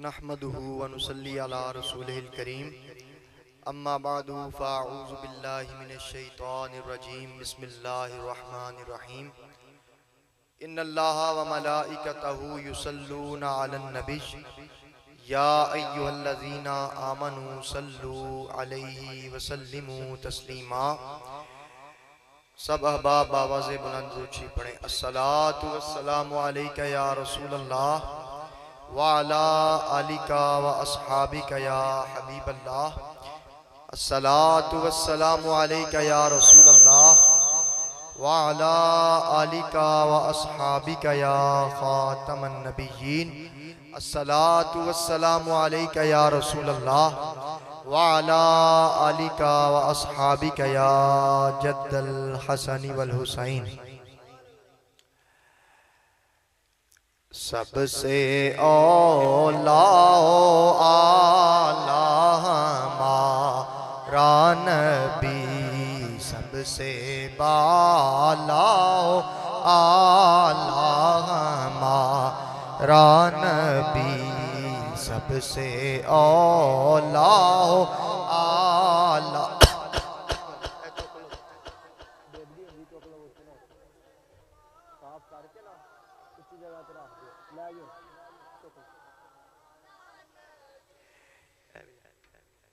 नहमदुहु व नुसल्ली अला रसूलिहिल करीम अम्मा बादु फ़अऊज़ु बिल्लाहि मिनश शैतानिर रजीम बिस्मिल्लाहिर रहमानिर रहीम इन्नल्लाहा व मलाइकतहु युसल्लूना अलन नबी या अय्युहल्लज़ीना आमनू सल्लू अलैहि व सल्लिमू तस्लीमा। सब अहबाब आवाज़े बुलंद ऊंची पढ़ें। अस्सलातु वस्सलामु अलैका या रसूलल्लाह व अला आलिका व अस्हाबिका या हबीबल्लाह। अस्सलातु वस्सलामु अलैका या रसूलल्लाह व अला आलिका व अस्हाबिका या खातमन नबिय्यीन। अस्सलातु वस्सलामु अलैका या रसूलल्लाह व अला आलिका व अस्हाबिका या जद्दल हसन वल हुसैन। सबसे औला आला हमारा नबी, सबसे बाला आला हमारा नबी, सबसे औला आला।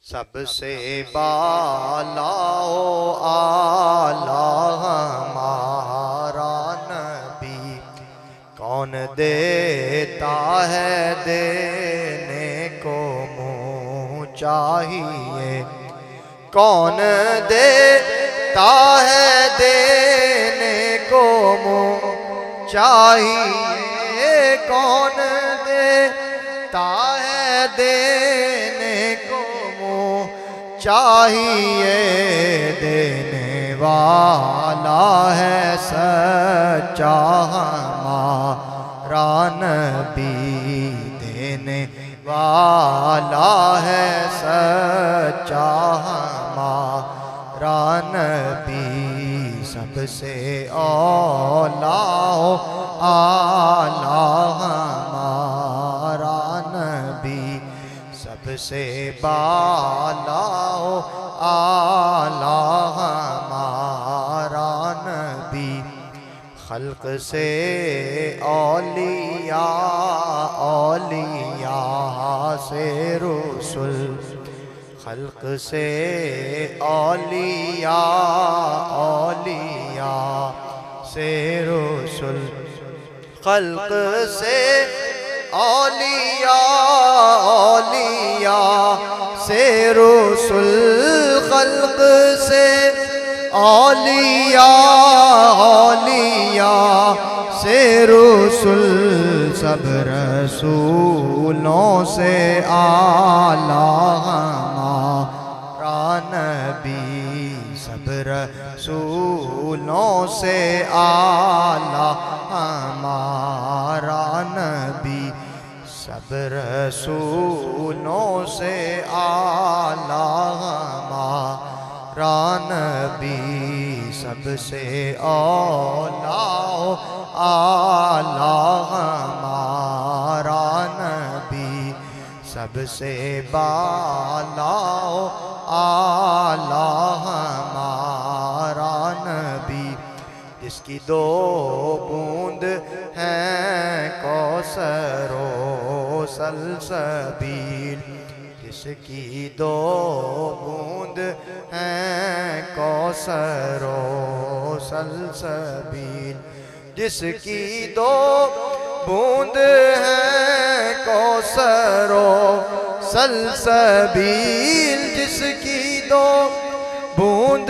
सबसे बाला आला हमारा नबी, कौन देता है देने को मुँह चाहिए, कौन देता है देने को मुँह चाहिए, कौन देता है देने को चाहिए, देने वाला है सच्चा हमारा नबी, देने वाला है सच्चा हमारा नबी, सबसे औला आला हमारा नबी, सबसे बाला आला हमारा नबी। खल्क से औलिया, औलिया से रसूल, खल्क से औलिया, औलिया से रसूल, खल्क से औलिया, औलिया से रसूल, खल्क से औलिया, औलिया से रसूल, सब रसूलों से आला हमारा नबी, सब रसूलों से आला हमारा नबी, सब रसूलों से आला हमारा नबी, सबसे औला आला हमारा नबी, सबसे बाला आला हमारा नबी। जिसकी दो बूंद हैं कौसरो सलसबील, जिसकी दो बूंद हैं कौसरो सलसबील, जिसकी दो बूंद हैं कौसरो सलसबील, जिसकी दो बूंद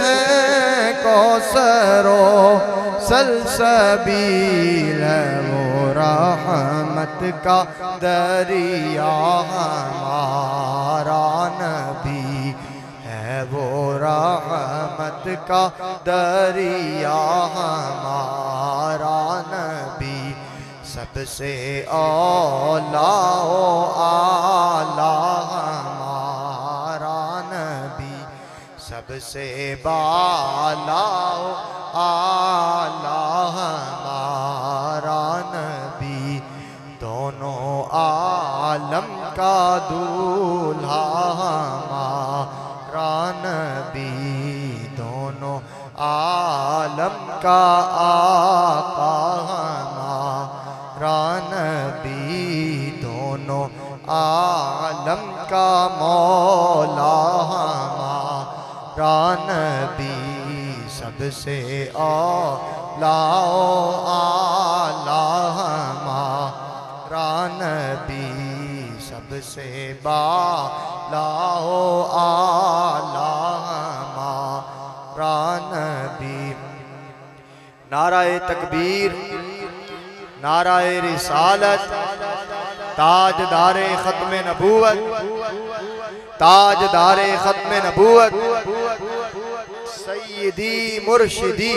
हैं कौसरो सलसबील, वो रहमत का दरिया हमारा नबी है, वो रहमत का दरिया हमारा नबी, सबसे औला आला हमारा नबी, सबसे बाला आला हमारा नबी, दोनों आलम का दूल्हा हमारा नबी, दोनों आलम का आका हमारा नबी, दोनों आलम का मौला हमारा नबी, सबसे औलाओ आला हमारा नबी, सबसे बालाओ आला हमारा नबी। नाराए तकबीर, नाराए रिसालत, ताजदारे खत्मे नबूवत, ताजदारे खत्मे नबूवत, सय्यदी मुर्शिदी,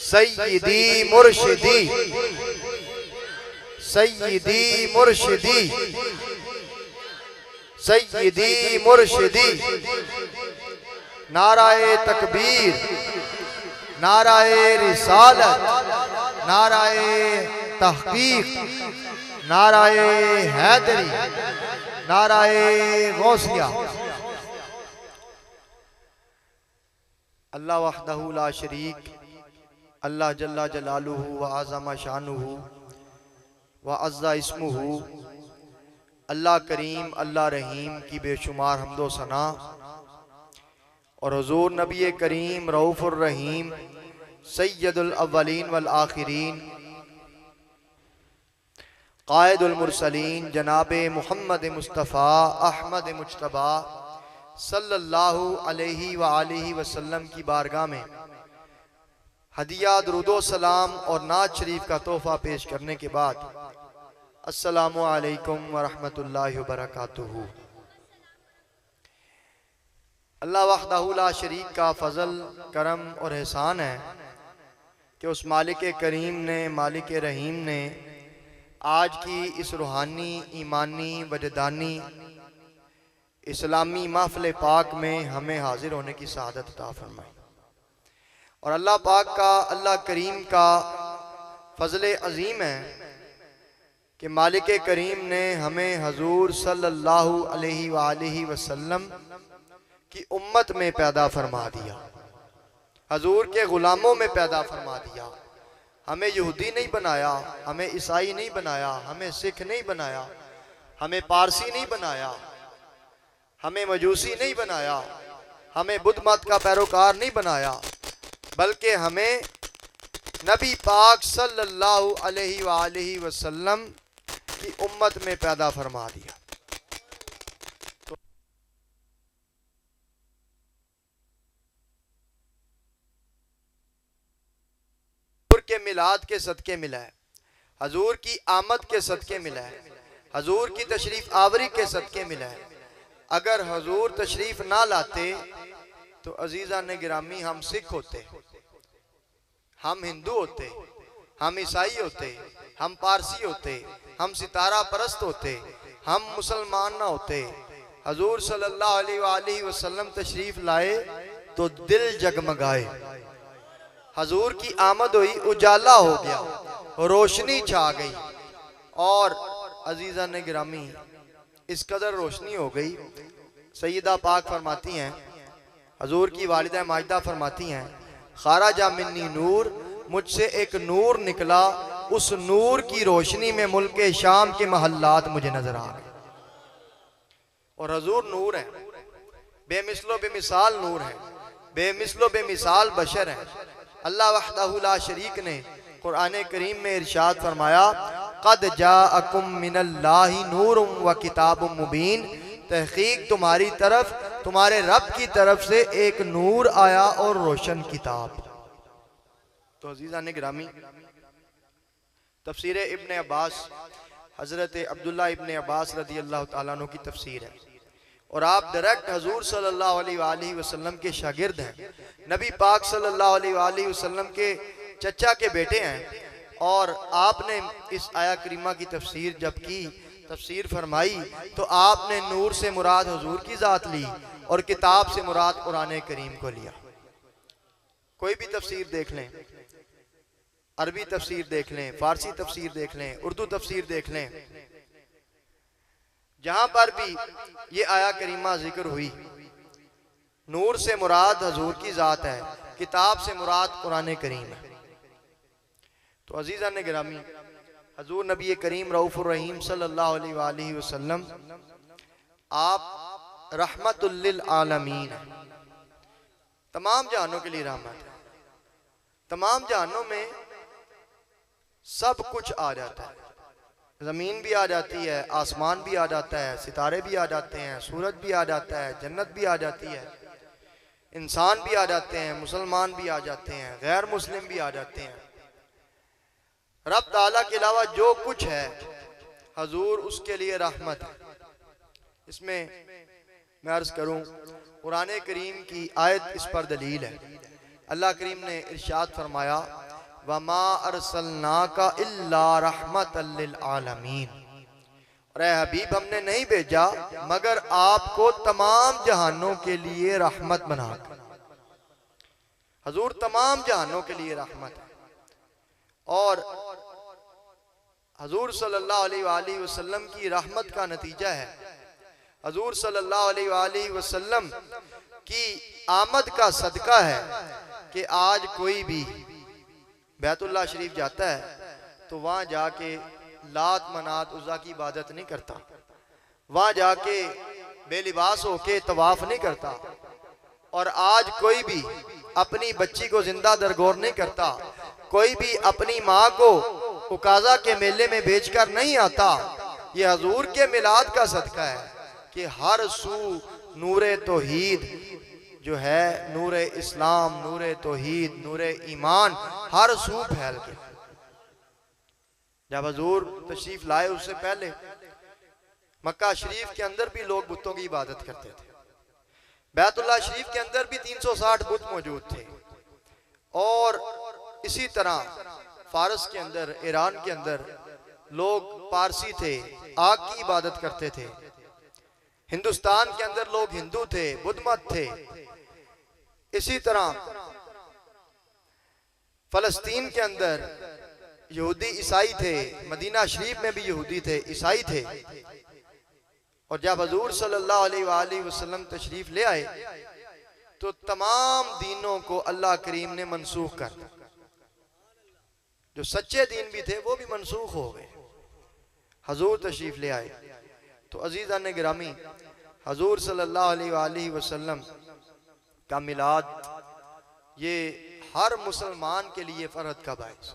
सय्यदी मुर्शिदी, सय्यदी मुर्शिदी, सय्यदी मुर्शिदी। नाराए तकबीर, नाराए रिसालत, नाराए तहकीक, नाराए हैदरी, नाराए गौसिया। अल्लाह वहदहू ला शरीक, अल्लाह जल्ला जलालुहु व आज़म शानुहु व अज़्ज़ा इस्मुहु। अल्लाह करीम, अल्लाह रहीम की बेशुमार हम्दो सना, और हुज़ूर नबी करीम रऊफ़ुर रहीम सय्यदुल अव्वलीन वल आखिरीन क़ाइदुल मुरसलीन जनाब मुहम्मद मुस्तफ़ा अहमद मुज्तबा सल्लल्लाहु अलैहि व आलिहि वसल्लम की बारगाह में हदिया दुरूदो सलाम और नात शरीफ का तोहफ़ा पेश करने के बाद अस्सलामु अलैकुम व रहमतुल्लाहि व बरकातुहू। अल्लाह वहदहू ला शरीक का फ़ज़ल, करम और एहसान है कि उस मालिक करीम ने, मालिक रहीम ने आज की इस रूहानी, ईमानी, वजदानी, इस्लामी महफ़िल पाक में हमें हाजिर होने की सआदत अता फरमाई। और अल्लाह पाक का, अल्लाह करीम का फ़ज़ल अज़ीम है कि मालिक करीम ने हमें हजूर सल्लल्लाहु अलैहि वालैहि वसल्लम की उम्मत में पैदा फरमा दिया, हजूर के ग़ुलामों में पैदा फरमा दिया। हमें यहूदी नहीं बनाया, हमें ईसाई नहीं बनाया, हमें सिख नहीं बनाया, हमें पारसी नहीं बनाया, हमें मजूसी नहीं बनाया, हमें बुद्ध मत का पैरोकार नहीं बनाया, बल्कि हमें नबी पाक सल्लल्लाहु अलैहि वसल्लम की उम्मत में पैदा फरमा दिया। के मिलाद के सदके मिला है, हजूर की आमद के सदके मिला है, हजूर की तशरीफ आवरी के सदके मिला है। अगर हजूर तशरीफ ना लाते तो अजीजा ने गिरामी हम सिख होते, हम हिंदू होते, हम ईसाई होते, हम पारसी होते, हम सितारा परस्त होते, हम मुसलमान ना होते। हजूर सल्लल्लाहु अलैहि वसल्लम तशरीफ लाए तो दिल जगमगाए। हजूर की आमद हुई, उजाला हो गया, रोशनी छा गई। और अजीजा ने गिरामी इस कदर रोशनी हो गई, सैयदा पाक फरमाती हैं, हजूर की वालिदा माजिदा फरमाती हैं, खाराजा मिन्नी नूर, मुझसे एक नूर निकला, उस नूर की रोशनी में मुल्क शाम के महल्लात मुझे नजर आ गए। और हजूर नूर है, बेमिसलो बेमिसाल नूर है, बेमिसलो बेमिसाल बशर है। अल्लाह वहदहू ला शरीक ने कुरान करीम में इरशाद फरमाया, क़द जाअकुम मिनल्लाहि नूरुम व किताबुम मुबीन, तहकीक तुम्हारी तरफ, तुम्हारे रब की तरफ से एक नूर आया और रोशन किताब। तो अजीज़ा ने गिरामी, तफसीर इब्न अब्बास, हज़रत अब्दुल्ला इब्न अब्बास रज़ी अल्लाह तआला अन्हु की तफसीर है, और आप डायरेक्ट हजूर सल्लल्लाहु अलैहि वसल्लम के शागिर्द हैं, नबी पाक सल्लल्लाहु अलैहि वसल्लम के चचा के बेटे हैं। और आपने इस आया करीमा की तफसीर जब की, तफसीर फरमाई, तो आपने नूर से मुराद हजूर की ज़ात ली और किताब से मुराद कुरान करीम को लिया। कोई भी तफसीर देख लें, अरबी तफसीर देख लें, फारसी तफसीर देख लें, उर्दू तफसीर देख लें, जहां पर भी ये आया करीमा जिक्र हुई, नूर से मुराद हजूर की ज़ात है, किताब से मुराद कुरान करीम है। तो अजीज़ान गिरामी, हजूर नबी करीम रऊफ़ुर रहीम सल्लल्लाहु अलैहि वसल्लम आप रहमतुल लिल आलमीन है, तमाम जहानों के लिए रहमत है। तमाम जहानों में सब कुछ आ जाता है, ज़मीन भी आ जाती है, आसमान भी आ जाता है, सितारे भी आ जाते हैं, सूरज भी आ जाता है, जन्नत भी आ जाती है, इंसान भी आ जाते हैं, मुसलमान भी आ जाते हैं, गैर मुस्लिम भी आ जाते हैं। रब ताला के अलावा जो कुछ है हजूर उसके लिए रहमत है। इसमें मैं अर्ज करूं, कुरान करीम की आयत इस पर दलील है। अल्लाह करीम ने इरशाद फरमाया, वमा अरसलनाका इल्ला रहमतल लिल आलमीन, और ऐ हबीब हमने नहीं भेजा मगर आपको तमाम जहानों के लिए रहमत बनाकर। हजूर तमाम जहानों के लिए रहमत है। और हजूर सल्लल्लाहु अलैहि वसल्लम की रहमत का नतीजा है, हजूर सल्लल्लाहु अलैहि वसल्लम की आमद का सदका है कि आज कोई भी बैतुल्लाह शरीफ जाता है तो वहां जाके लात मनात उज़्ज़ा की इबादत नहीं करता, वहां जाके बेलिबास होके तवाफ नहीं करता, और आज कोई भी अपनी बच्ची को जिंदा दरगोर नहीं करता, कोई भी अपनी माँ को उकाजा के मेले में बेचकर नहीं आता। ये हजूर के मिलाद का सदका है कि हर सू नूरे तौहीद जो है, नूरे इस्लाम, नूरे तौहीद, नूरे ईमान हर सू फैल के। जब हजूर तशरीफ लाए उससे पहले मक्का शरीफ के अंदर भी लोग बुतों की इबादत करते थे। बैतुल्लाह शरीफ के अंदर भी 360 बुत मौजूद थे। और इसी तरह फारस के अंदर, ईरान के अंदर लोग पारसी थे, आग की इबादत करते थे। हिंदुस्तान के अंदर लोग हिंदू थे, बुद्ध मत थे। इसी तरह फलस्तीन के अंदर यहूदी ईसाई थे, मदीना शरीफ में भी यहूदी थे, ईसाई थे। और जब हजूर सल्लल्लाहु अलैहि वसल्लम तशरीफ ले आए तो तमाम दीनों को अल्लाह करीम ने मनसूख कर दिया। जो सच्चे दीन भी थे वो भी मनसूख हो गए, हजूर तशरीफ ले आए। तो अजीज़ान गिरामी, हजूर सल्लल्लाहु अलैहि वसल्लम का मिलाद ये हर मुसलमान के लिए फरहत का बायस,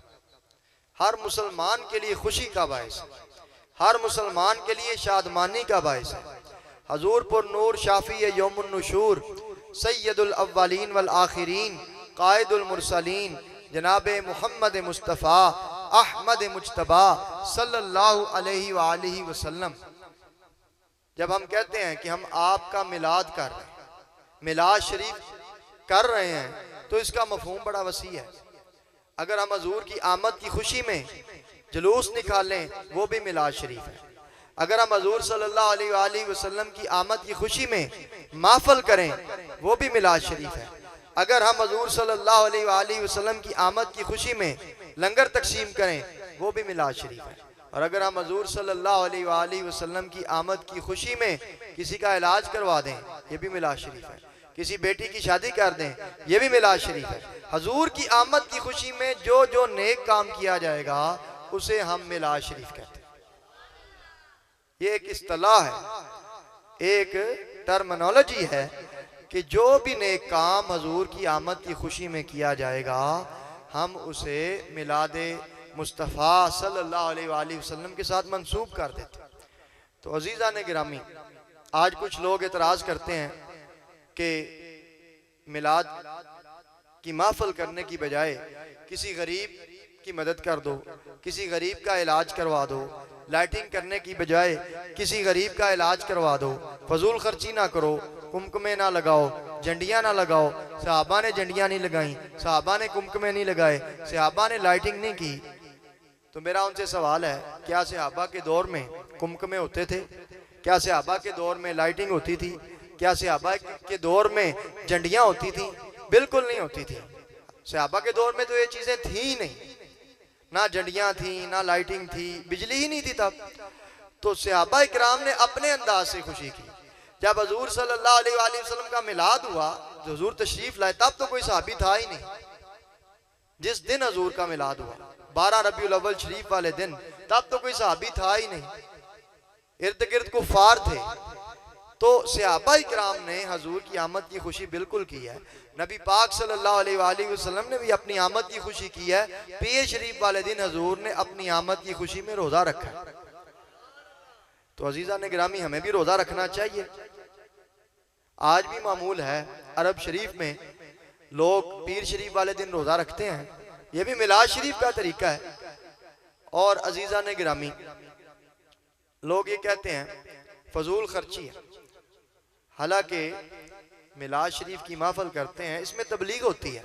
हर मुसलमान के लिए खुशी का बायस, हर मुसलमान के लिए शादमानी का बायस है। हजूर पुर नूर शाफी यौमुन नुशूर सैयदुल अव्वलीन वल आखिरीन कायदुल मुरसलीन जनाब मुहम्मद मुस्तफ़ा अहमद मुज्तबा सल्लल्लाहु अलैहि वसल्लम। जब हम कहते हैं कि हम आपका मिलाद कर रहे हैं, मिलाद शरीफ कर रहे हैं, तो इसका मफहूम बड़ा वसी है। अगर हम हजूर की आमद की खुशी में जुलूस निकालें वो भी मिलाद शरीफ है। अगर हम हजूर सल्लल्लाहु अलैहि वसल्लम की आमद की खुशी में महफिल करें वो भी मिलाद शरीफ है। अगर हम हजूर सल्लल्लाहु अलैहि वसल्लम की आमद की खुशी में लंगर तकसीम करें वो भी मिलाद शरीफ है। और अगर हम हजूर सल्लल्लाहु अलैहि वसल्लम की आमद की खुशी में किसी का इलाज करवा दें ये भी मिलाद शरीफ है। किसी बेटी की शादी कर दें ये भी मिलाद शरीफ है। हजूर की आमद की खुशी में जो जो नेक काम किया जाएगा उसे हम मिलाद शरीफ कहते हैं। ये एक इस्तिलाह है, एक टर्मिनोलॉजी है कि जो भी नेक काम हजूर की आमद की खुशी में किया जाएगा हम उसे मिलादे मुस्तफ़ा सल्लल्लाहु अलैहि वसल्लम के साथ मंसूब कर देते। तो अजीज़ा ने गिरामी, आज कुछ लोग एतराज़ करते हैं कि मिलाद की महफिल करने की बजाय किसी गरीब की मदद कर दो, किसी गरीब का इलाज करवा दो, लाइटिंग करने की बजाय किसी गरीब का इलाज करवा दो, फजूल खर्ची ना करो, कुमकुमे ना लगाओ, झंडियाँ ना लगाओ। सहाबा ने झंडियाँ नहीं लगाई, सहाबा ने कुमकुमे नहीं लगाए, सहाबा ने लाइटिंग नहीं की। तो मेरा उनसे सवाल है, क्या सहाबा के दौर में कुमकुमे होते थे? क्या सहाबा के दौर में लाइटिंग होती थी? क्या सहाबा के दौर में झंडियाँ होती थी? बिल्कुल नहीं होती थी। सहाबा के दौर में तो ये चीज़ें थी ही नहीं, ना झंडियाँ थी, ना लाइटिंग थी, बिजली ही नहीं थी तब। तो सहाबा इकराम ने अपने अंदाज से खुशी की। जब हजूर सल्लल्लाहु अलैहि वसल्लम का मिलाद हुआ, जो हजूर तशरीफ लाए, तब तो कोई सहाबी था ही नहीं। जिस दिन हजूर का मिलाद हुआ 12 रबीउल अव्वल शरीफ वाले दिन, तब तो कोई सहाबी था ही नहीं, इर्द गिर्द कुफार थे। तो सहाबा इकराम ने हजूर की आमद की खुशी बिल्कुल की है। नबी पाक सल्लल्लाहु अलैहि वसल्लम ने भी अपनी आमद की खुशी की है। पीर शरीफ वाले दिन हजूर ने अपनी आमद की खुशी में रोजा रखा है। तो अजीजा ने गिरामी, हमें भी रोजा रखना चाहिए। आज भी मामूल है, अरब शरीफ में लोग पीर शरीफ वाले दिन रोजा रखते हैं। यह भी मिलाद शरीफ का तरीका है। और अजीजा ने गिरामी, लोग ये कहते हैं फजूल खर्ची है। हालांकि मिलाद शरीफ की महफिल करते हैं, इसमें तबलीग होती है,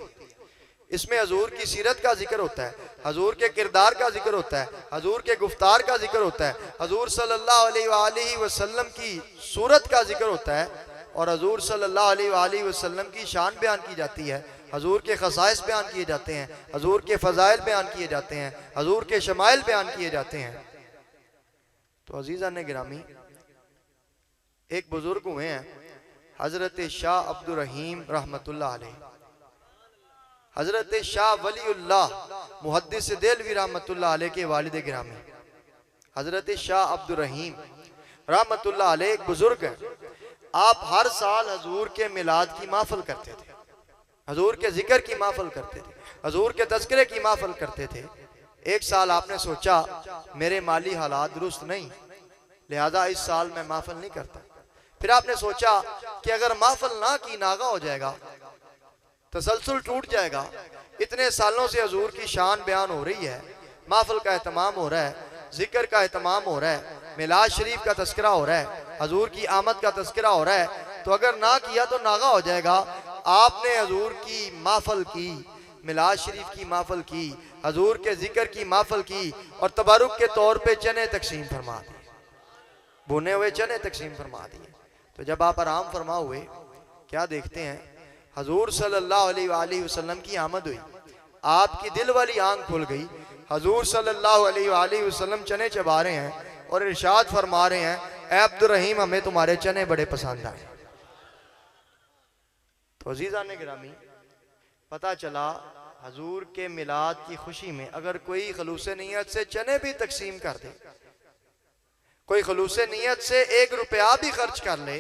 इसमें हजूर की सीरत का जिक्र होता है, हजूर के किरदार का जिक्र होता है, हजूर के गुफ्तार का जिक्र होता है, हजूर सल्लल्लाहु अलैहि वसल्लम की सूरत का जिक्र होता है, और हजूर सल्लल्लाहु अलैहि वसल्लम की शान बयान की जाती है, हजूर के खसाइस बयान किए जाते हैं, हजूर के फ़ज़ाइल बयान किए जाते हैं, हजूर के शमाइल बयान किए जाते हैं। तो अजीज़ा ने गिरामी, एक बुजुर्ग हुए हैं हजरत शाह अब्दुर रहीम रहमतुल्लाह अलैह, हजरत शाह वलीउल्लाह मुहद्दिस देलवी रहमतुल्लाह अलैह के वालिद गिरामी हजरत शाह अब्दुर रहीम रहमतुल्लाह अलैह एक बुजुर्ग हैं। आप हर साल हजूर के मिलाद की महफिल करते थे, हजूर के जिक्र की महफिल करते थे, हजूर के तज़किरे की महफिल करते थे। एक साल आपने सोचा मेरे माली हालात दुरुस्त नहीं, लिहाजा इस साल मैं महफिल नहीं करता। फिर आपने सोचा कि अगर महफिल ना की नागा हो जाएगा, तसलसल टूट जाएगा। इतने सालों से हजूर की शान बयान हो रही है, महफिल का एहतमाम हो रहा है, जिक्र का एहतमाम हो रहा है, मिलाद शरीफ का तस्करा हो रहा है, हजूर की आमद का तस्करा हो रहा है, तो अगर ना किया तो नागा हो जाएगा। आपने हजूर की महफिल की, मिलाद शरीफ की महफिल की, हजूर के जिक्र की महफिल की, और तबरुक के तौर पे चने तकसीम फरमा दिए, भुने हुए चने तकसीम फरमा दिए। तो जब आप आराम फरमा हुए, क्या देखते हैं, हजूर सल्लल्लाहु अलैहि वसल्लम की आमद हुई, आपकी दिल वाली आंख खुल गई। हजूर सल्लल्लाहु अलैहि वसल्लम चने चबा रहे हैं और इरशाद फरमा रहे हैं, ऐ अब्दुर रहीम, हमें तुम्हारे चने बड़े पसंद आए। तो अजीज़ा ने गिरामी, पता चला हजूर के मिलाद की खुशी में अगर कोई खलूस नीयत से चने भी तकसीम कर दे, कोई खलूस नीयत से 1 रुपया भी खर्च कर ले,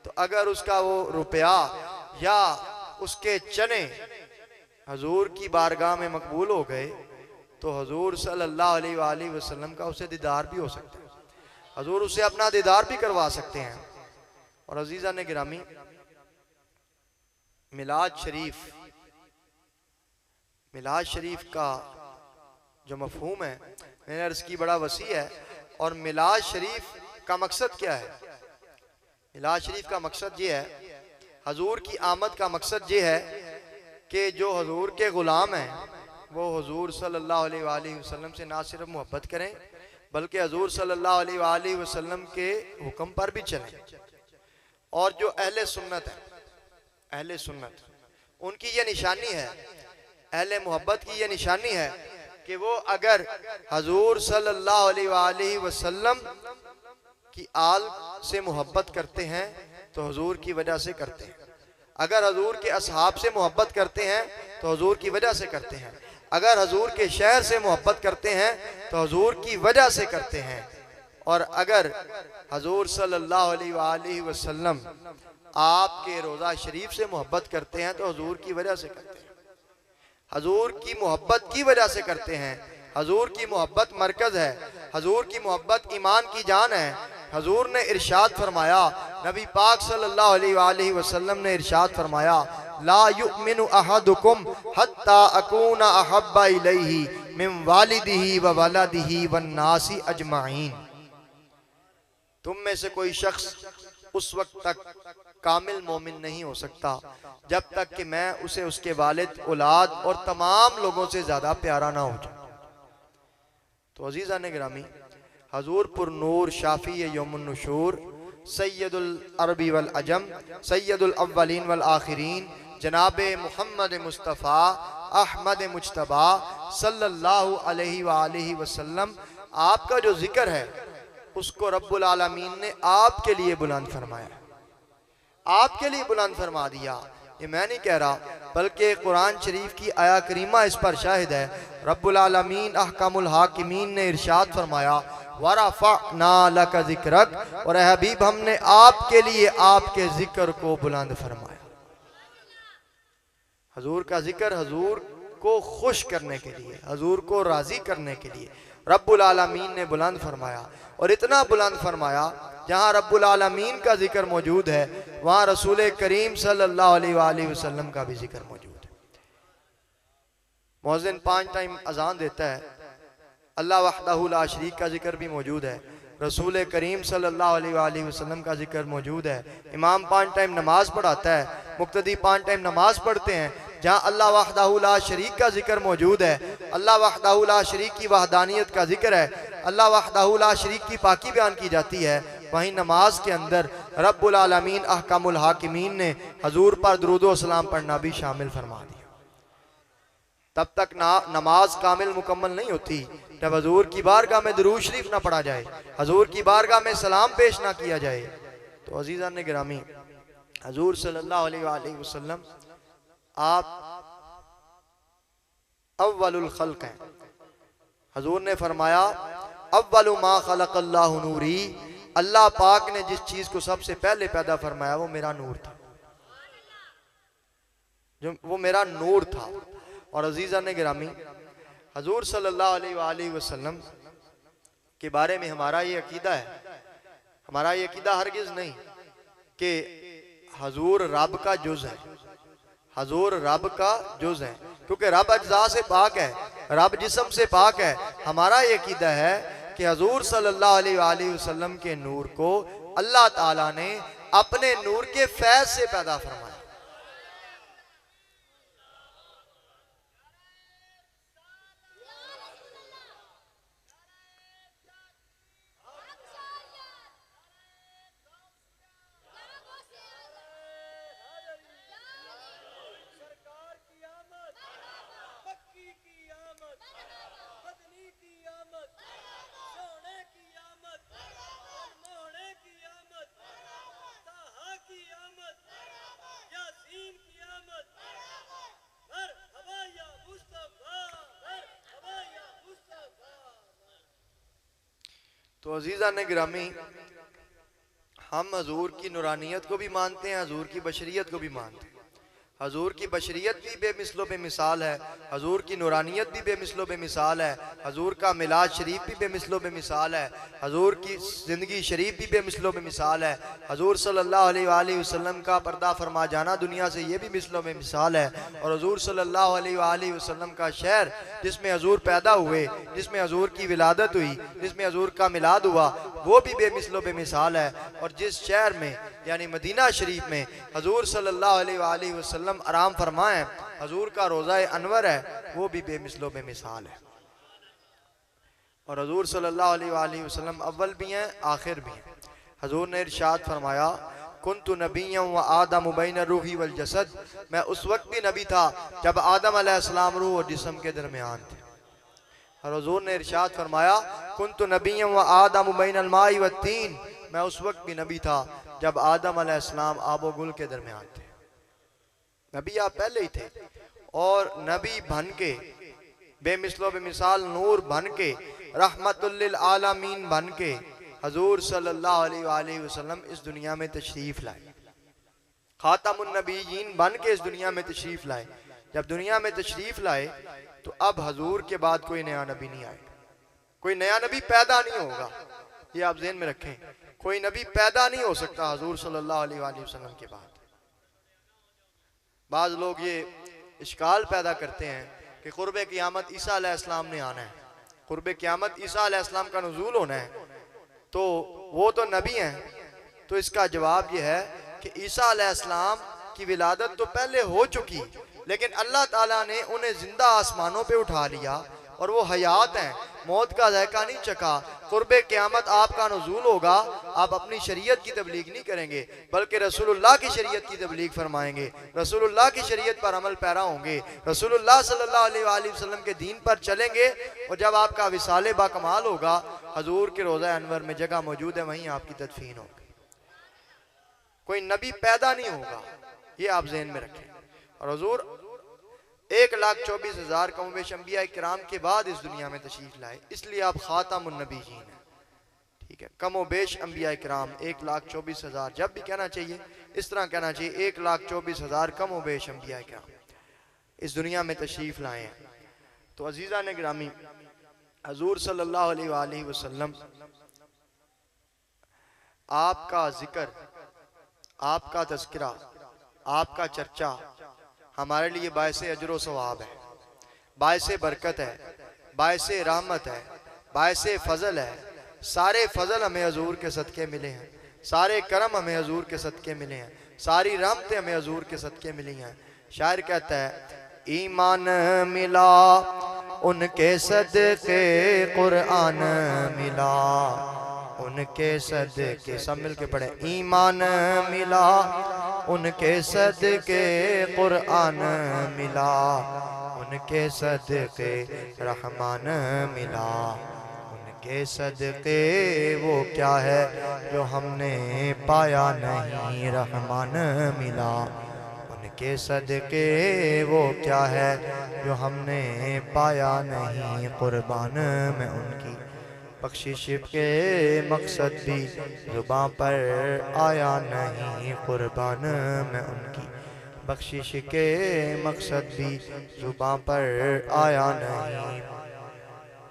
तो अगर उसका वो रुपया या उसके चने हजूर की बारगाह में मकबूल हो गए, तो हजूर सल्लल्लाहु अलैहि वसल्लम का उसे दीदार भी हो सकता है, हजूर उसे अपना दीदार भी करवा सकते हैं। और अजीज़ा ने गिरामी, मिलाद शरीफ का जो मफहूम है, मैंने अर्ज़ की, बड़ा वसी है। और मिलाद शरीफ का मकसद क्या है? मिलाद शरीफ का मकसद ये है, हजूर की आमद का मकसद ये है कि जो हजूर के गुलाम हैं वो हजूर सल्लल्लाहु अलैहि वसल्लम से ना सिर्फ मोहब्बत करें, बल्कि हजूर सल्लल्लाहु अलैहि वसल्लम के हुक्म पर भी चलें। और जो अहले सुन्नत है, अहले सुन्नत, उनकी ये निशानी है, अहले मोहब्बत की ये निशानी है कि वो अगर हजूर सल्लल्लाहु अलैहि वसल्लम की आल से मोहब्बत करते हैं तो हजूर की वजह से करते हैं, अगर हजूर के असहाब से मोहब्बत करते हैं तो हजूर की वजह से करते हैं, अगर हजूर के शहर से मोहब्बत करते हैं तो हजूर की वजह से करते हैं, और अगर हजूर सल्लल्लाहु अलैहि वसल्लम आपके रोज़ा शरीफ से मोहब्बत करते हैं तो हजूर की वजह से करते हैं, हजूर की मोहब्बत की वजह से करते हैं। हजूर की मोहब्बत मरकज है, हजूर की मोहब्बत ईमान की जान है। हजूर ने इरशाद फरमाया, नबी पाक सल्लल्लाहु अलैहि वसल्लम ने इरशाद फरमाया, ला युमिनु अहदुकुम हत्ता अकूना अहब्बा इलैहि मिन वालिदिही व वलदिही वन नासी अजमाइन। तुम में से कोई शख्स उस वक्त तक कामिल मोमिन नहीं हो सकता जब तक कि मैं उसे उसके वालिद, औलाद और तमाम लोगों से ज्यादा प्यारा ना हो जाऊं। तो अजीज़ा ने गिरामी, हजूर पुर नूर शाफी यौमुन नुशूर सैयदुल अरबी वल अजम सैयदुल अव्वलीन वल आखिरीन जनाबे मुहम्मद मुस्तफ़ा अहमद मुज्तबा सल्लल्लाहु अलैहि वसल्लम, आपका जो जिक्र है उसको रब्बुल आलमीन ने आपके लिए बुलंद फरमाया, आपके लिए बुलंद फरमा दिया। ये मैं नहीं कह रहा, बल्कि कुरान शरीफ की आया करीमा इस पर शाहिद है। रब्बुल आलमीन अहकामुल हाकिमीन ने इरशाद फरमाया वरफ़अना लका ज़िक्रक, और हबीब हमने आपके लिए आपके जिक्र को बुलंद फरमाया। हजूर का जिक्र हजूर को खुश करने के लिए, हजूर को राजी करने के लिए रब्बुल आलमीन ने बुलंद फरमाया। और इतना बुलंद फरमाया जहाँ रब्बुल आलमीन का जिक्र मौजूद है वहाँ रसूल करीम सल्लल्लाहु अलैहि वसल्लम का भी जिक्र मौजूद है। मुअज्जिन 5 टाइम अजान देता है, अल्लाह वहदहू ला शरीक का जिक्र भी मौजूद है, रसूल करीम सल्लल्लाहु अलैहि वसल्लम का जिक्र मौजूद है। इमाम 5 टाइम नमाज पढ़ाता है, मुक्तदी 5 टाइम नमाज पढ़ते हैं, जहाँ अल्लाह वहदहू ला शरीक का जिक्र मौजूद है, अल्लाह वहदहू ला शरीक की वहदानियत का जिक्र है, अल्लाह वहदहू ला शरीक की पाकी बयान की जाती है। वहीं नमाज के अंदर रब्बुल आलमीन अहकामुल हाकिमीन ने हजूर पर दुरूद व सलाम पढ़ना भी शामिल फरमा दिया। तब तक नमाज कामिल मुकम्मल नहीं होती जब हजूर की बारगाह में दुरूद शरीफ ना पढ़ा जाए, हजूर की बारगाह में सलाम पेश ना किया जाए। तो अजीज़ान ने गिरामी, हजूर सल्लल्लाहु अलैहि वसल्लम आप अव्वलुल खल्क हैं। हजूर ने फरमाया अव्वलु मा खलक़ल्लाहु नूरी, अल्लाह पाक ने जिस चीज को सबसे पहले पैदा फरमाया वो मेरा नूर था, जो वो मेरा नूर था। और अजीज़ा ने गिरामी, हजूर सल्लल्लाहु अलैहि वसल्लम के बारे में हमारा ये अकीदा है, हमारा ये अकीदा हरगिज नहीं कि हजूर रब का जुज़ है, हजूर रब का जुज़ है, क्योंकि रब अज्जा से पाक है, रब जिस्म से पाक है। हमारा ये अकीदा है कि हजूर सल्लल्लाहु अलैहि वसल्लम के नूर को अल्लाह ताला ने अपने नूर के फैज़ से पैदा फरमाया। तो अजीज़ा ने गिरामी, हम हजूर की नूरानियत को भी मानते हैं, हजूर की बशरियत को भी मानते हैं। हजूर की बशरियत भी बेमिसलो बेमिसाल है, हजूर की नूरानियत भी बेमिसलो बेमिसाल है, हजूर का मिलाद शरीफ भी बेमिसलो बेमिसाल है, हजूर की ज़िंदगी शरीफ भी बेमिसलो बेमिसाल है, हजूर सल्लल्लाहु अलैहि वसल्लम का पर्दा फरमा जाना दुनिया से ये भी मिसलो बेमिसाल है, और हजूर सल्लल्लाहु अलैहि वसल्लम का शहर जिसमें हजूर पैदा हुए, जिसमें हजूर की विलादत हुई, जिसमें हजूर का मिलाद हुआ, वो भी बेमिसलो बेमिसाल है। और जिस शहर में यानी मदीना शरीफ में हजूर सल्लल्लाहु अलैहि वसल्लम आराम फरमाए, हजूर का रोज़ा अनवर है, वो भी बेमिसलो बेमिसाल है। और हजूर सल्लल्लाहु अलैहि वसल्लम अव्वल भी हैं, आखिर भी हैं। हजूर ने इरशाद फरमाया कुन्तु नबिय्यन व आदम बैन रूही वल जसद, मैं उस वक्त भी नबी था जब आदम अलैहिस्सलाम रूह और जिस्म के दरमियान थे। और हजूर ने इरशाद फरमाया कुन्तु नबिय्यन व आदम बैन अल माई व तीन, मैं उस वक्त भी नबी था जब आदम अलैहिस्सलाम आबो गुल के दरमियान थे। नबी आप पहले ही थे, और नबी बन के बेमिसलो बेमिसाल नूर बन के रहमतुल लिल आलमीन बन के हजूर सल्लल्लाहु अलैहि वसल्लम इस दुनिया में तशरीफ लाए, खातमुन नबीयीन बन के इस दुनिया में तशरीफ लाए। जब दुनिया में तशरीफ लाए तो अब हजूर के बाद कोई नया नबी नहीं आएगा, कोई नया नबी पैदा नहीं होगा, ये आप ज़हन में रखें। कोई नबी पैदा नहीं हो सकता हजूर सल्लल्लाहु अलैहि वसल्लम के बाद। बाज़ लोग ये इश्काल पैदा करते हैं कि क़ुर्ब क़यामत ईसा अलैहिस्सलाम ने आना है, क़ुर्ब क़यामत ईसा अलैहिस्सलाम का नुज़ूल होना है, तो वो तो नबी हैं। तो इसका जवाब ये है कि ईसा अलैहिस्सलाम की विलादत तो पहले हो चुकी, लेकिन अल्लाह ताला ने उन्हें जिंदा आसमानों पे उठा लिया और वो हयात हैं, मौत का जायका नहीं चखा। कुर्बे क़यामत आपका नुज़ूल होगा, आप अपनी शरीयत की तबलीग नहीं करेंगे बल्कि रसूलुल्लाह की शरीयत की तबलीग फरमाएंगे, रसूलुल्लाह की शरीयत पर अमल पैरा होंगे, रसूलुल्लाह सल्लल्लाहु अलैहि वसल्लम के दीन पर चलेंगे। और जब आपका विसाले बाकमाल होगा, हजूर के रोज़ा अनवर में जगह मौजूद है, वहीं आपकी तदफीन होगी। कोई नबी पैदा नहीं होगा, ये आप ज़हन में रखें। और हजूर 1,24,000 कम-ओ-बेश अंबिया किराम के बाद इस दुनिया में तशरीफ लाए, इसलिए आप खातमुन नबीयीन हैं। ठीक है, कम-ओ-बेश अंबिया किराम 1,24,000 जब भी कहना चाहिए इस तरह कहना चाहिए, 1,24,000 कम-ओ-बेश अंबिया किराम इस दुनिया में तशरीफ लाए हैं। तो अजीज़ा ने गिरामी, हजूर सल्लल्लाहु अलैहि वसल्लम आपका जिक्र, आपका तज़किरा, आपका चर्चा हमारे लिए बायसे अजर व सवाब है, बायसे बरकत है, बायसे रहमत है, बायसे फजल है। सारे फजल हमें हजूर के सदके मिले हैं, सारे करम हमें हजूर के सदके मिले हैं, सारी रहमतें हमें हजूर के सदके मिली हैं। शायर कहता है, ईमान मिला उनके सदके कुरान मिला, उनके सदके, सब मिल के पढ़े, ईमान मिला उनके सदके कुरान मिला, उनके सदके रहमान मिला, उनके सदके वो क्या है जो हमने पाया नहीं, रहमान मिला, उनके सदके वो क्या है जो हमने पाया नहीं, कुर्बान में उनकी बख्शिश के मकसद भी जुबां पर आया नहीं, कुर्बान में उनकी बख्शिश के मकसद भी जुबां पर आया नहीं।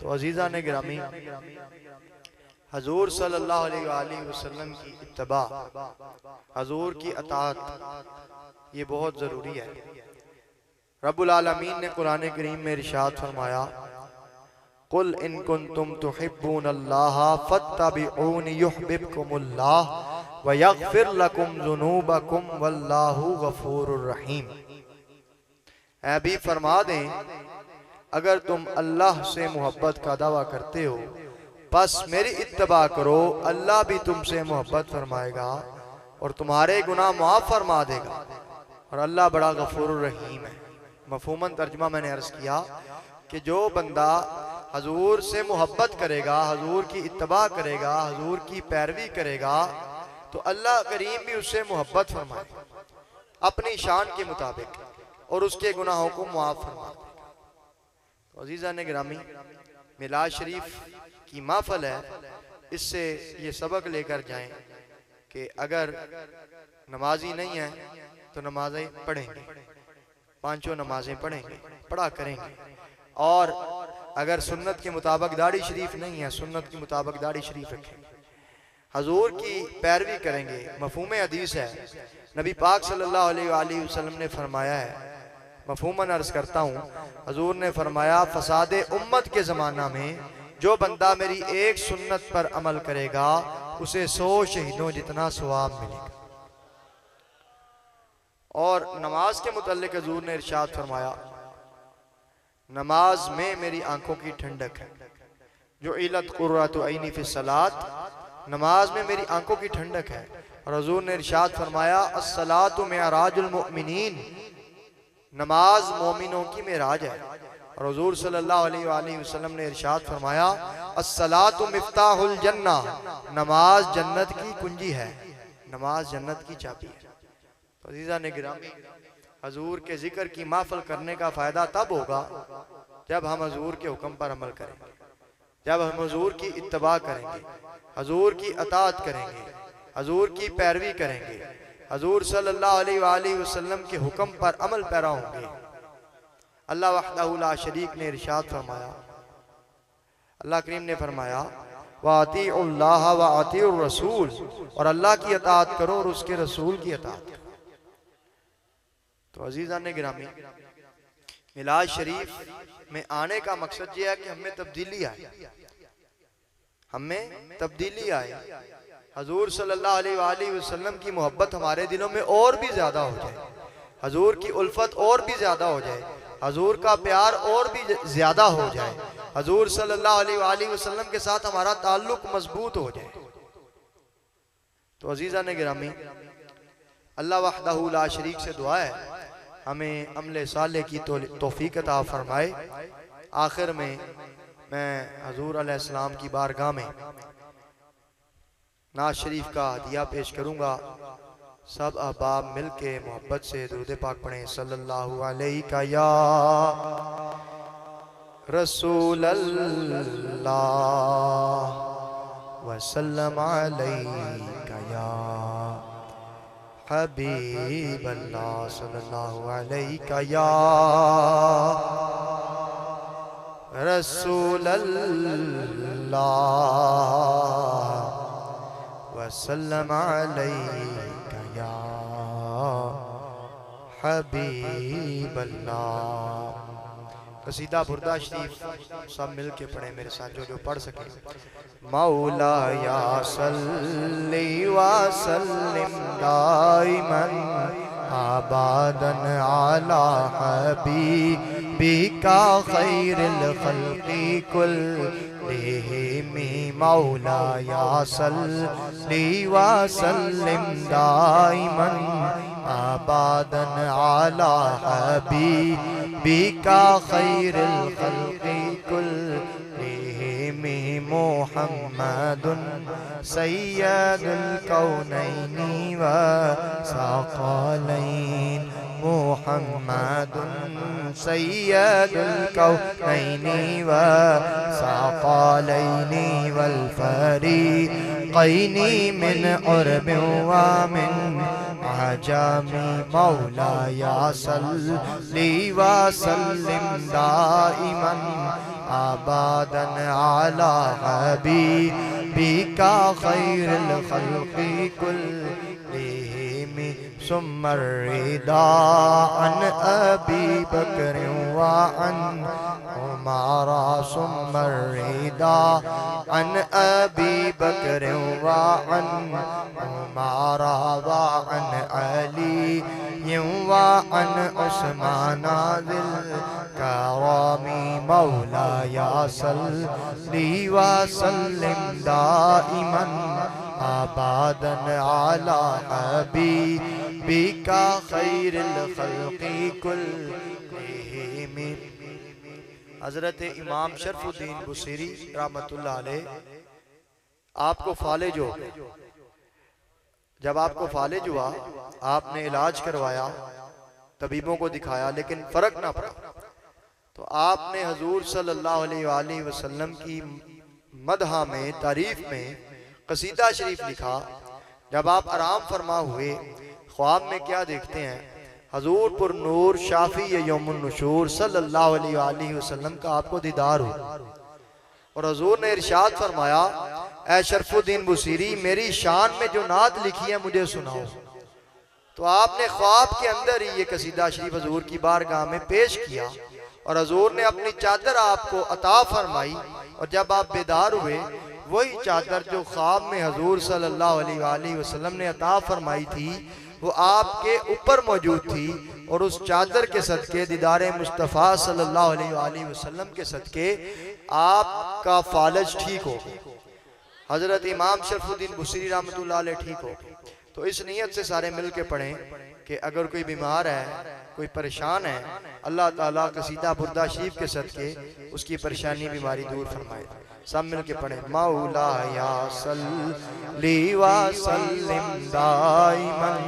तो अजीज़ा ने गिरामी, हजूर सल्लल्लाहु अलैहि वसल्लम की इत्तबा, हजूर की अताअत ये बहुत ज़रूरी है। रब्बुल आलमीन ने कुरान करीम में इरशाद फरमाया, कुल इन कुंतुम तुहिब्बूनल्लाह फत्तबिऊनी युहब्बिबकुमुल्लाह व यगफिर लकुम ज़ुनूबकुम वल्लाहु गफूरुर रहीम। ऐ भी फरमा दें, अगर तुम अल्लाह से मोहब्बत का दावा करते हो बस मेरी इत्तबा करो, अल्लाह भी तुमसे मोहब्बत फरमाएगा और तुम्हारे गुनाह माफ़ फरमा देगा, और अल्लाह बड़ा गफूरुर रहीम है। मफहूमन तर्जुमा मैंने अर्ज किया कि जो बंदा हजूर से मोहब्बत करेगा, हजूर की इत्तबा करेगा, हजूर की पैरवी करेगा, तो अल्लाह करीम भी उससे मोहब्बत फरमाए अपनी शान के मुताबिक और उसके गुनाहों को मुआफ़ फरमा देगा। तो अजीज़ा ने गिरामी, मिलाद शरीफ की महफिल है, इससे ये सबक लेकर जाएं कि अगर नमाजी नहीं है तो नमाजें पढ़ेंगे, पांचों नमाजें पढ़ेंगे, पढ़ा करेंगे, और अगर सुन्नत के मुताबिक दाढ़ी शरीफ नहीं है, सुन्नत के मुताबिक दाढ़ी शरीफ रखेंगे, हजूर की पैरवी करेंगे। मफहूम हदीस है, नबी पाक सल्लल्लाहु अलैहि वसल्लम ने फरमाया है, मफहूमन अर्ज करता हूँ, हजूर ने फरमाया, फसाद उम्मत के ज़माना में जो बंदा मेरी एक सुन्नत पर अमल करेगा उसे 100 शहीदों जितना सवाब मिलेगा। और नमाज के मुतल्लिक हजूर ने इरशाद फरमाया, नमाज में मेरी आंखों की ठंडक है, जो इलत कुर्रतु ऐनी फी सलात, नमाज में मेरी आंखों की ठंडक है। और हजूर ने इरशाद फरमाया, अस्सलातु मिअराजुल मुमिनीन, नमाज मोमिनों की मेराज है। और हजूर सल्लल्लाहु अलैहि वसल्लम ने इरशाद फरमाया, अस्सलातु मिफ्ताहुल जन्ना, नमाज जन्नत की कुंजी है, नमाज जन्नत की चाबी है। तो अज़ीज़ा ने गिरामी, हजूर के जिक्र की महफिल करने का फ़ायदा तब होगा जब हम हजूर के हुक्म पर अमल करेंगे, जब हम हजूर की इत्तबा करेंगे, हजूर की अताअत करेंगे, हजूर की पैरवी करेंगे, हजूर सल्लल्लाहु अलैहि वसल्लम के हुक्म पर अमल पैरा होंगे। अल्लाह वहदहु ला शरीक ने इरशाद फरमाया, अल्लाह करीम ने फरमाया, वातिउल्लाह व आतिउर रसूल, और अल्लाह की अताअत करो और उसके रसूल की अताअत करो। तो अजीज़ा ने गिरामी, मिलाद शरीफ में आने का मकसद यह है कि हमें तब्दीली आए, हमें तब्दीली आए, हजूर सल्लल्लाहु अलैहि वसल्लम की मोहब्बत हमारे दिलों में और भी ज़्यादा हो जाए, हजूर की उल्फत और भी ज़्यादा हो जाए, हजूर का प्यार और भी ज्यादा हो जाए, हजूर सल्लल्लाहु अलैहि वसल्लम के साथ हमारा ताल्लुक मजबूत हो जाए। तो अजीज़ा ने गिरामी, अल्लाह वहदहू ला शरीक से दुआ है हमें अमले साले की तौफीक अता फरमाए। आखिर में मैं हजूर अलैहिस्सलाम की बारगाह में नाज शरीफ का हदिया पेश करूँगा। सब अहबाब मिल के मोहब्बत से दुरूद पाक पढ़ें। सल्लल्लाहु अलैहि या रसूल अल्लाह वसल्लम अलैका या हबीब अल्लाह सल्लल्लाहु अलैका या रसूल अल्लाह वसल्लम अलैका या हबीब अल्लाह। कसीदा बुर्दा शरीफ सब मिल के पढ़े मेरे साथ, जो पढ़ सके। मौला या सल्ली व सल्लिम दाइमन आबादन अला हबीबिका खैरिल खल्क़ि कुल्लिहिम। मौला या सल्ली व सल्लिम दाइमन आबादन अला हबीबिका खैरिल खल्क़ि कुल्लिहिम। मुहम्मदुन सय्यदुल कौनैनि व सक़लैन। मुहम्मदुन सय्यदुल कौनैनि व सक़लैनि वल फ़रीक़ैनि मिन उर्बिन व मिन आजामी। मौला या सल्ली व सल्लिम दाइमन आबादन अला हबीबिका खैरिल खल्क़ि कुल्लिहिम। सुम्मा रिदा अन अबी बकर व अन उमर। सुम्मा रिदा अन अबी बकर व अन उमर व अन अली व अन उस्मान ज़िल करमी। मौला या सल्ली व सल्लिम दाइमन आबादन अला हबीबिका खैरिल खल्क़ि कुल्लिहिम। हज़रत इमाम शरफुद्दीन बुसीरी रहमतुल्लाह अलैह आपको फालिज हो, जब आपको फालिज हुआ आपने इलाज करवाया, तबीबों को दिखाया, लेकिन फर्क ना पड़ा, तो आपने हजूर सल्लल्लाहु अलैहि वसल्लम की मदहा में, तारीफ में कसीदा शरीफ लिखा। जब आप आराम फरमा हुए, ख्वाब में क्या देखते हैं? हजूर पुर नूर शाफी यौमुन नुशूर सल्लल्लाहु अलैहि वसल्लम का आपको दीदार हो, और हजूर ने इरशाद फरमाया, ऐ शरफुद्दीन बुसीरी, मेरी शान में जो नात लिखी है मुझे सुनाओ। तो आपने ख्वाब के अंदर ही ये कसीदा शरीफ हजूर की बारगाह में पेश किया, और हजूर ने अपनी चादर आपको अता फरमाई, और जब आप बेदार हुए, वही चादर जो ख्वाब में हजूर सल्लल्लाहु अलैहि वसल्लम ने अता फरमाई थी वो आपके ऊपर मौजूद थी, और उस चादर के सदके, दीदारे मुस्तफ़ा सल्लल्लाहु अलैहि वसल्लम के सदके आपका फालज ठीक हो, हजरत इमाम शरफुद्दीन बुसीरी रहमतुल्लाह अलैह ठीक हो। तो इस नीयत से सारे मिल के पढ़ें कि अगर कोई बीमार है, कोई परेशान है, अल्लाह ताला कसीदा बुर्दा शरीफ के सदके उसकी परेशानी बीमारी दूर फरमाए। सब मिल के पढ़ें। मौला या सल्ली व सल्लिम दाइमन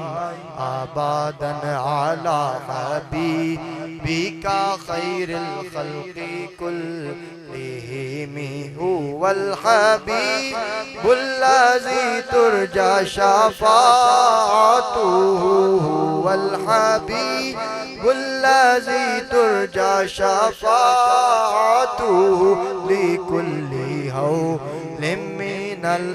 आबादन अला हबीबिका खैरिल खल्क़ि कुल्लिहिम। हुवल हबीबुल्लज़ी तुरजा शफ़ाअतुहु। हुवल हबीबुल्लज़ी तुरजा शफ़ाअतुहु लिकुल्लि हौलिम मिनल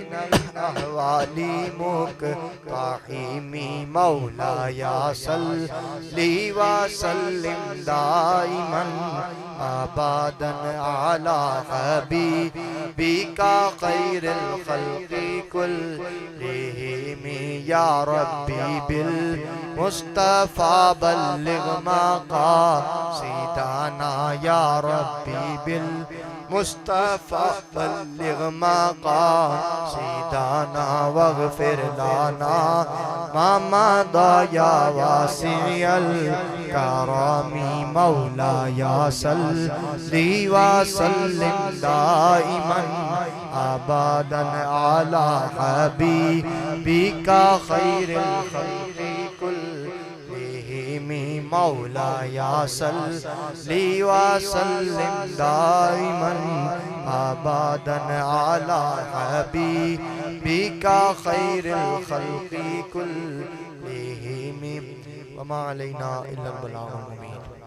अहवाली मुक़ताहिमी। मौला या सल्ली व सल्लिम दाइमन आबादन अला हबीबिका खैरिल खल्क़ि कुल्लिहिम। या रब्बी बिल मुस्तफ़ा बल्लिग मक़ासिदना या रब्बी बिल मुस्तफ़ा बल्लिग मक़ासिदना वग़फ़िर लना मा मदा या वासिअल करमी मौला या सल्ली व सल्लिम दाइमन अबदन अला हबीबिका खैरिल खल्क़ि कुल्लिहिम मौला या सल्ली व सल्लिम दाइमन अबदन अला हबीबिका खैरिल खल्क़ि कुल्लिहिम वमा अलैना इल्लल बलागुल मुबीन।